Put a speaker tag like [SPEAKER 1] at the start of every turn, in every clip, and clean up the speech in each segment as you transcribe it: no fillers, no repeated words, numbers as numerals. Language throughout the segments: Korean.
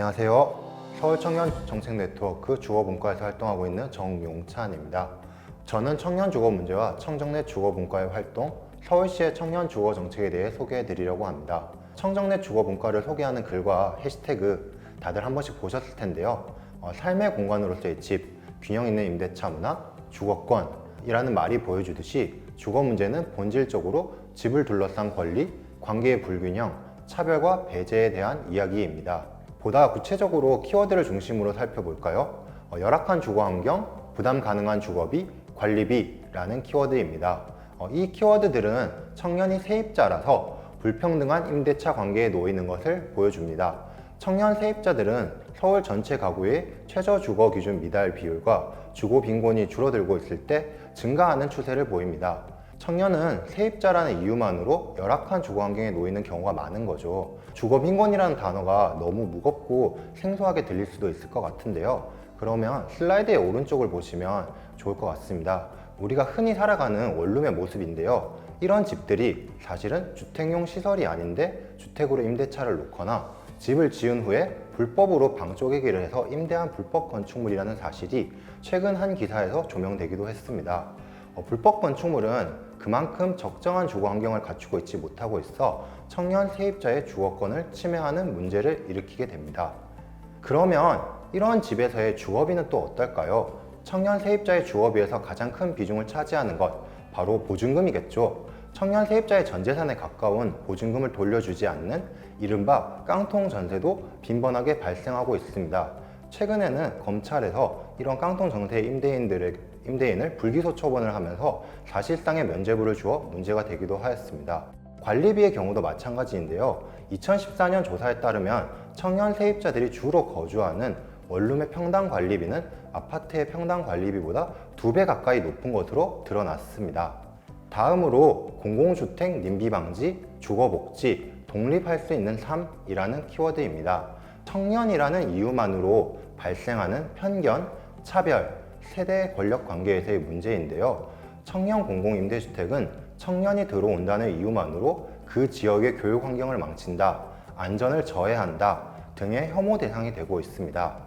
[SPEAKER 1] 안녕하세요. 서울청년정책네트워크 주거분과에서 활동하고 있는 정용찬입니다. 저는 청년주거 문제와 청정내 주거분과의 활동, 서울시의 청년주거정책에 대해 소개해 드리려고 합니다. 청정내 주거분과를 소개하는 글과 해시태그 다들 한 번씩 보셨을 텐데요. 삶의 공간으로서의 집, 균형 있는 임대차 문화, 주거권이라는 말이 보여주듯이 주거 문제는 본질적으로 집을 둘러싼 권리, 관계의 불균형, 차별과 배제에 대한 이야기입니다. 보다 구체적으로 키워드를 중심으로 살펴볼까요? 열악한 주거 환경, 부담 가능한 주거비, 관리비라는 키워드입니다. 이 키워드들은 청년이 세입자라서 불평등한 임대차 관계에 놓이는 것을 보여줍니다. 청년 세입자들은 서울 전체 가구의 최저 주거 기준 미달 비율과 주거 빈곤이 줄어들고 있을 때 증가하는 추세를 보입니다. 청년은 세입자라는 이유만으로 열악한 주거 환경에 놓이는 경우가 많은 거죠. 주거 빈곤이라는 단어가 너무 무겁고 생소하게 들릴 수도 있을 것 같은데요. 그러면 슬라이드의 오른쪽을 보시면 좋을 것 같습니다. 우리가 흔히 살아가는 원룸의 모습인데요. 이런 집들이 사실은 주택용 시설이 아닌데 주택으로 임대차를 놓거나 집을 지은 후에 불법으로 방 쪼개기를 해서 임대한 불법 건축물이라는 사실이 최근 한 기사에서 조명되기도 했습니다. 불법 건축물은 그만큼 적정한 주거 환경을 갖추고 있지 못하고 있어 청년 세입자의 주거권을 침해하는 문제를 일으키게 됩니다. 그러면 이런 집에서의 주거비는 또 어떨까요? 청년 세입자의 주거비에서 가장 큰 비중을 차지하는 것, 바로 보증금이겠죠. 청년 세입자의 전 재산에 가까운 보증금을 돌려주지 않는 이른바 깡통 전세도 빈번하게 발생하고 있습니다. 최근에는 검찰에서 이런 깡통 전세 임대인을 불기소 처분을 하면서 사실상의 면죄부를 주어 문제가 되기도 하였습니다. 관리비의 경우도 마찬가지인데요. 2014년 조사에 따르면 청년 세입자들이 주로 거주하는 원룸의 평당 관리비는 아파트의 평당 관리비보다 2배 가까이 높은 것으로 드러났습니다. 다음으로 공공주택 님비 방지, 주거복지, 독립할 수 있는 삶이라는 키워드입니다. 청년이라는 이유만으로 발생하는 편견, 차별, 세대 권력 관계에서의 문제인데요. 청년 공공임대주택은 청년이 들어온다는 이유만으로 그 지역의 교육 환경을 망친다, 안전을 저해한다 등의 혐오 대상이 되고 있습니다.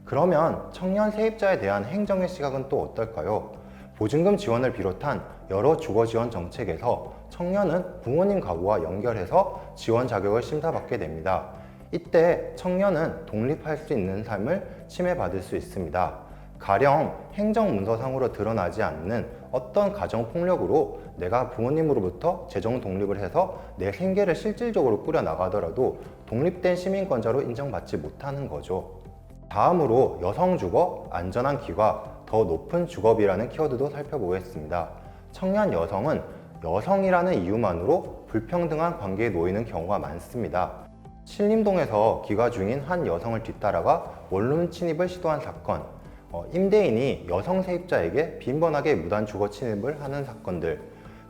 [SPEAKER 1] 그러면 청년 세입자에 대한 행정의 시각은 또 어떨까요? 보증금 지원을 비롯한 여러 주거 지원 정책에서 청년은 부모님 가구와 연결해서 지원 자격을 심사받게 됩니다. 이때 청년은 독립할 수 있는 삶을 침해받을 수 있습니다. 가령 행정문서상으로 드러나지 않는 어떤 가정폭력으로 내가 부모님으로부터 재정 독립을 해서 내 생계를 실질적으로 꾸려나가더라도 독립된 시민권자로 인정받지 못하는 거죠. 다음으로 여성주거, 안전한 귀가, 더 높은 주거비라는 키워드도 살펴보겠습니다. 청년 여성은 여성이라는 이유만으로 불평등한 관계에 놓이는 경우가 많습니다. 신림동에서 귀가 중인 한 여성을 뒤따라가 원룸 침입을 시도한 사건, 임대인이 여성 세입자에게 빈번하게 무단 주거 침입을 하는 사건들,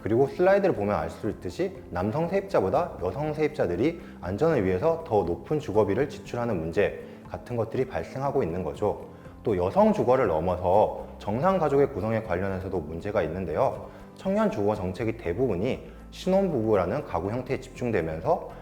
[SPEAKER 1] 그리고 슬라이드를 보면 알 수 있듯이 남성 세입자보다 여성 세입자들이 안전을 위해서 더 높은 주거비를 지출하는 문제 같은 것들이 발생하고 있는 거죠. 또 여성 주거를 넘어서 정상가족의 구성에 관련해서도 문제가 있는데요. 청년 주거 정책이 대부분이 신혼부부라는 가구 형태에 집중되면서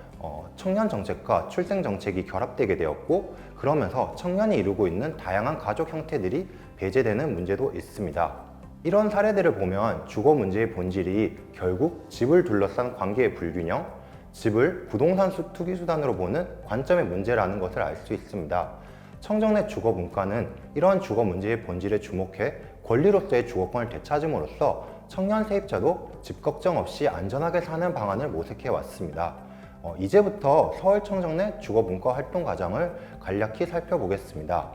[SPEAKER 1] 청년 정책과 출생 정책이 결합되게 되었고, 그러면서 청년이 이루고 있는 다양한 가족 형태들이 배제되는 문제도 있습니다. 이런 사례들을 보면 주거 문제의 본질이 결국 집을 둘러싼 관계의 불균형, 집을 부동산 투기 수단으로 보는 관점의 문제라는 것을 알 수 있습니다. 청정내 주거 문과는 이런 주거 문제의 본질에 주목해 권리로서의 주거권을 되찾음으로써 청년 세입자도 집 걱정 없이 안전하게 사는 방안을 모색해 왔습니다. 이제부터 서울 청정내 주거 문과 활동 과정을 간략히 살펴보겠습니다.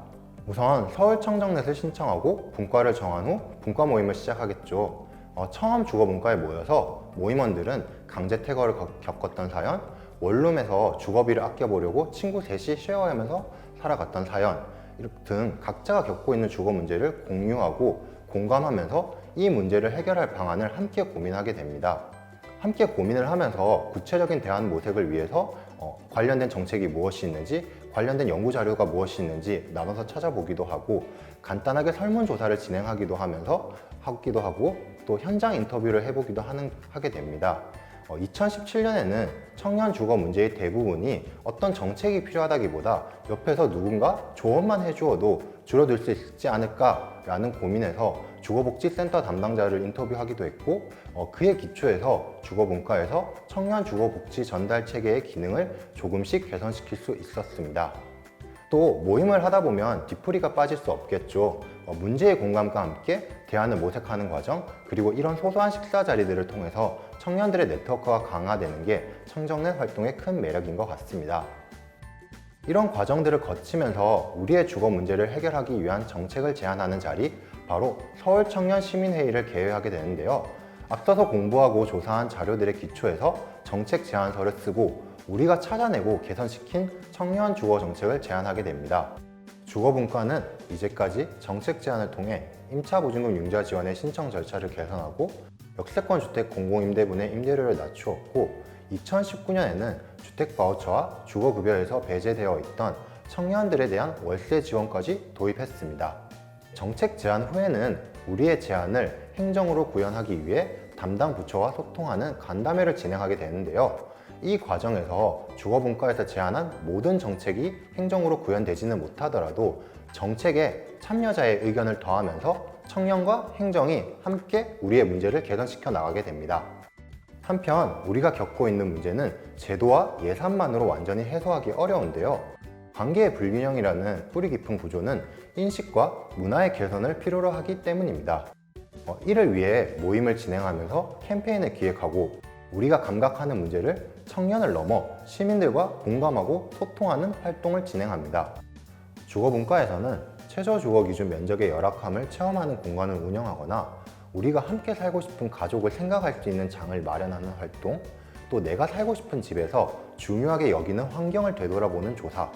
[SPEAKER 1] 우선 서울 청정넷을 신청하고 분과를 정한 후 분과 모임을 시작하겠죠. 처음 주거 문과에 모여서 모임원들은 강제 퇴거를 겪었던 사연, 원룸에서 주거비를 아껴보려고 친구 셋이 쉐어하면서 살아갔던 사연 등 각자가 겪고 있는 주거 문제를 공유하고 공감하면서 이 문제를 해결할 방안을 함께 고민하게 됩니다. 함께 고민을 하면서 구체적인 대안 모색을 위해서 관련된 정책이 무엇이 있는지, 관련된 연구 자료가 무엇이 있는지 나눠서 찾아보기도 하고, 간단하게 설문조사를 진행하기도 하고 또 현장 인터뷰를 해보기도 하게 됩니다. 2017년에는 청년 주거 문제의 대부분이 어떤 정책이 필요하다기보다 옆에서 누군가 조언만 해주어도 줄어들 수 있지 않을까라는 고민에서 주거복지센터 담당자를 인터뷰하기도 했고, 그에 기초해서 주거분과에서 청년 주거복지 전달 체계의 기능을 조금씩 개선시킬 수 있었습니다. 또 모임을 하다 보면 뒤풀이가 빠질 수 없겠죠. 문제의 공감과 함께 대안을 모색하는 과정, 그리고 이런 소소한 식사 자리들을 통해서 청년들의 네트워크가 강화되는 게 청정넷 활동의 큰 매력인 것 같습니다. 이런 과정들을 거치면서 우리의 주거 문제를 해결하기 위한 정책을 제안하는 자리, 바로 서울청년시민회의를 개회하게 되는데요. 앞서서 공부하고 조사한 자료들의 기초에서 정책 제안서를 쓰고 우리가 찾아내고 개선시킨 청년 주거 정책을 제안하게 됩니다. 주거분과는 이제까지 정책 제안을 통해 임차보증금 융자 지원의 신청 절차를 개선하고 역세권 주택 공공임대분의 임대료를 낮추었고, 2019년에는 주택 바우처와 주거급여에서 배제되어 있던 청년들에 대한 월세 지원까지 도입했습니다. 정책 제안 후에는 우리의 제안을 행정으로 구현하기 위해 담당 부처와 소통하는 간담회를 진행하게 되는데요. 이 과정에서 주거분과에서 제안한 모든 정책이 행정으로 구현되지는 못하더라도 정책에 참여자의 의견을 더하면서 청년과 행정이 함께 우리의 문제를 개선시켜 나가게 됩니다. 한편 우리가 겪고 있는 문제는 제도와 예산만으로 완전히 해소하기 어려운데요. 관계의 불균형이라는 뿌리 깊은 구조는 인식과 문화의 개선을 필요로 하기 때문입니다. 이를 위해 모임을 진행하면서 캠페인을 기획하고 우리가 감각하는 문제를 청년을 넘어 시민들과 공감하고 소통하는 활동을 진행합니다. 주거분과에서는 최저주거기준 면적의 열악함을 체험하는 공간을 운영하거나 우리가 함께 살고 싶은 가족을 생각할 수 있는 장을 마련하는 활동, 또 내가 살고 싶은 집에서 중요하게 여기는 환경을 되돌아보는 조사,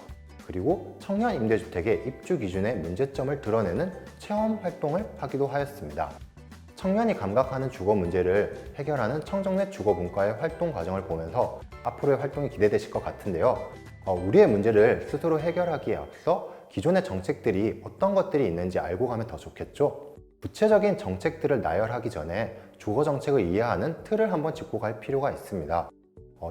[SPEAKER 1] 그리고 청년 임대주택의 입주 기준의 문제점을 드러내는 체험 활동을 하기도 하였습니다. 청년이 감각하는 주거 문제를 해결하는 청정넷 주거분과의 활동 과정을 보면서 앞으로의 활동이 기대되실 것 같은데요. 우리의 문제를 스스로 해결하기에 앞서 기존의 정책들이 어떤 것들이 있는지 알고 가면 더 좋겠죠. 구체적인 정책들을 나열하기 전에 주거 정책을 이해하는 틀을 한번 짚고 갈 필요가 있습니다.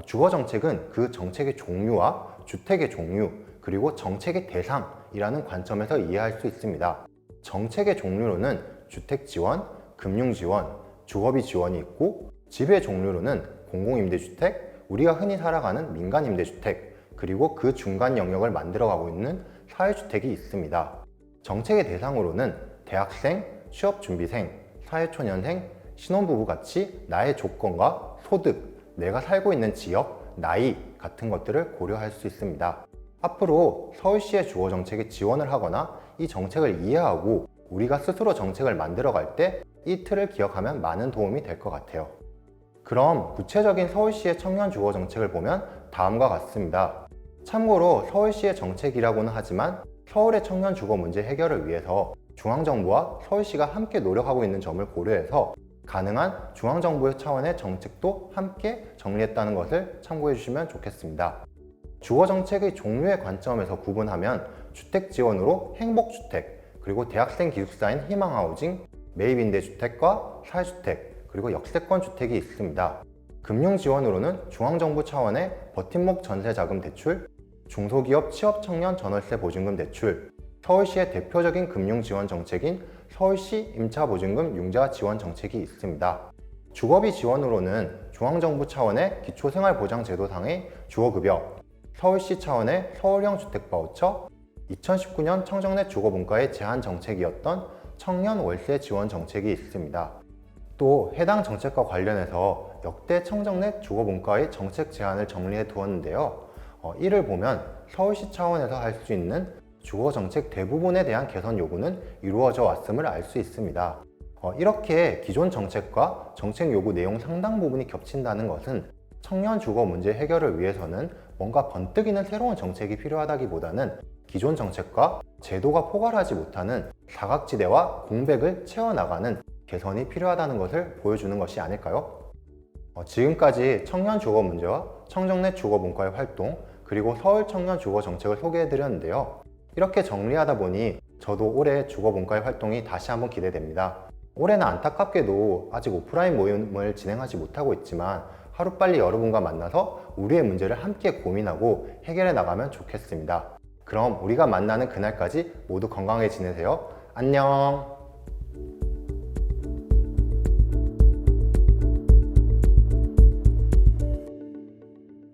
[SPEAKER 1] 주거 정책은 그 정책의 종류와 주택의 종류, 그리고 정책의 대상이라는 관점에서 이해할 수 있습니다. 정책의 종류로는 주택 지원, 금융 지원, 주거비 지원이 있고, 집의 종류로는 공공임대주택, 우리가 흔히 살아가는 민간임대주택, 그리고 그 중간 영역을 만들어가고 있는 사회주택이 있습니다. 정책의 대상으로는 대학생, 취업준비생, 사회초년생, 신혼부부 같이 나의 조건과 소득, 내가 살고 있는 지역, 나이 같은 것들을 고려할 수 있습니다. 앞으로 서울시의 주거 정책에 지원을 하거나 이 정책을 이해하고 우리가 스스로 정책을 만들어갈 때 이 틀을 기억하면 많은 도움이 될 것 같아요. 그럼 구체적인 서울시의 청년 주거 정책을 보면 다음과 같습니다. 참고로 서울시의 정책이라고는 하지만 서울의 청년 주거 문제 해결을 위해서 중앙정부와 서울시가 함께 노력하고 있는 점을 고려해서 가능한 중앙정부의 차원의 정책도 함께 정리했다는 것을 참고해 주시면 좋겠습니다. 주거정책의 종류의 관점에서 구분하면 주택지원으로 행복주택, 그리고 대학생 기숙사인 희망하우징, 매입임대주택과 사회주택, 그리고 역세권 주택이 있습니다. 금융지원으로는 중앙정부 차원의 버팀목 전세자금 대출, 중소기업 취업청년 전월세 보증금 대출, 서울시의 대표적인 금융지원 정책인 서울시 임차보증금 융자 지원 정책이 있습니다. 주거비 지원으로는 중앙정부 차원의 기초생활보장제도상의 주거급여, 서울시 차원의 서울형 주택바우처, 2019년 청정넷 주거분과의 제한 정책이었던 청년 월세 지원 정책이 있습니다. 또 해당 정책과 관련해서 역대 청정넷 주거분과의 정책 제안을 정리해 두었는데요. 이를 보면 서울시 차원에서 할 수 있는 주거정책 대부분에 대한 개선 요구는 이루어져 왔음을 알 수 있습니다. 이렇게 기존 정책과 정책 요구 내용 상당 부분이 겹친다는 것은 청년 주거 문제 해결을 위해서는 뭔가 번뜩이는 새로운 정책이 필요하다기보다는 기존 정책과 제도가 포괄하지 못하는 사각지대와 공백을 채워나가는 개선이 필요하다는 것을 보여주는 것이 아닐까요? 지금까지 청년 주거 문제와 청정넷 주거분과의 활동, 그리고 서울 청년 주거 정책을 소개해드렸는데요. 이렇게 정리하다 보니 저도 올해 주거분과의 활동이 다시 한번 기대됩니다. 올해는 안타깝게도 아직 오프라인 모임을 진행하지 못하고 있지만 하루빨리 여러분과 만나서 우리의 문제를 함께 고민하고 해결해 나가면 좋겠습니다. 그럼 우리가 만나는 그날까지 모두 건강하게 지내세요. 안녕.